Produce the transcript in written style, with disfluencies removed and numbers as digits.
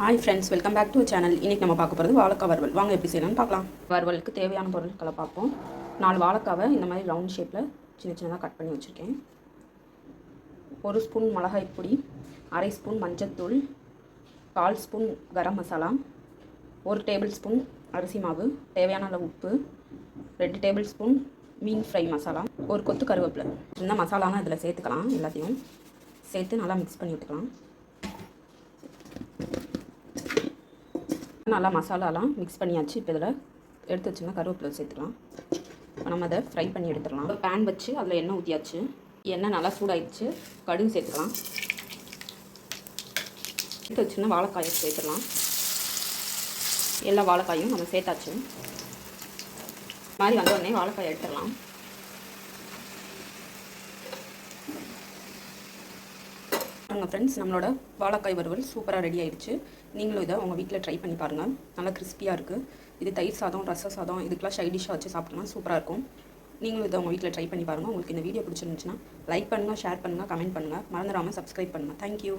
Hi friends, welcome back to channel. இன்றைக்கி நம்ம பார்க்க போகிறது வாழைக்காய் வறுவல். வாங்க எப்படி செய்யலாம்னு பார்க்கலாம். வறுவலுக்கு தேவையான பொருட்களை பார்ப்போம். 4 வாழைக்காவை இந்த மாதிரி ரவுண்ட் ஷேப்பில் சின்னதாக கட் பண்ணி வச்சுருக்கேன். 1 ஸ்பூன் மிளகாய் பொடி, 1/2 ஸ்பூன் மஞ்சள்தூள், 1/4 spoon garam masala, 1 table spoon அரிசி மாவு, தேவையான அளவு உப்பு, 2 டேபிள் ஸ்பூன் மீன் ஃப்ரை மசாலா, 1 கொத்து கருவேப்பிலை. இந்த மசாலாலாம் இதில் சேர்த்துக்கலாம். எல்லாத்தையும் சேர்த்து நல்லா மிக்ஸ் பண்ணி விட்டுக்கலாம். நல்லா மசாலாலாம் மிக்ஸ் பண்ணியாச்சு. இப்போ இதில் எடுத்து வச்சுன்னா கருவேப்பிலை சேர்த்துக்கலாம். இப்போ நம்ம அதை ஃப்ரை பண்ணி எடுத்துடலாம். ஒரு பேன் வச்சு அதில் எண்ணெய் ஊற்றியாச்சு. எண்ணெய் நல்லா சூடாயிடுச்சு. கடுகு சேர்த்துக்கலாம். எடுத்து வச்சுன்னா வாழைக்காயை சேர்த்துடலாம். எல்லா வாழைக்காயும் நம்ம சேர்த்தாச்சு. மாதிரி வந்த உடனே வாழைக்காயை எடுத்துடலாம். ஃப்ரெண்ட்ஸ், நம்மளோட வாழைக்காய் வறுவல் சூப்பராக ரெடி ஆகிடுச்சு. நீங்களும் இதை உங்கள் வீட்டில் ட்ரை பண்ணி பாருங்கள். நல்லா கிறிஸ்பியாக இருக்குது. இது தயிர் சாதம், ரச சாதம், இதுக்கெலாம் சைட் டிஷ்ஷாக வச்சு சாப்பிட்டோம்னா சூப்பராக இருக்கும். நீங்களும் இதை உங்கள் வீட்டில் ட்ரை பண்ணி பாருங்கள். உங்களுக்கு இந்த வீடியோ பிடிச்சிருந்துச்சுன்னா லைக் பண்ணுங்கள், ஷேர் பண்ணுங்கள், கமெண்ட் பண்ணுங்கள். மறந்துடாமல் சப்ஸ்கிரைப் பண்ணுங்கள். தேங்க்யூ.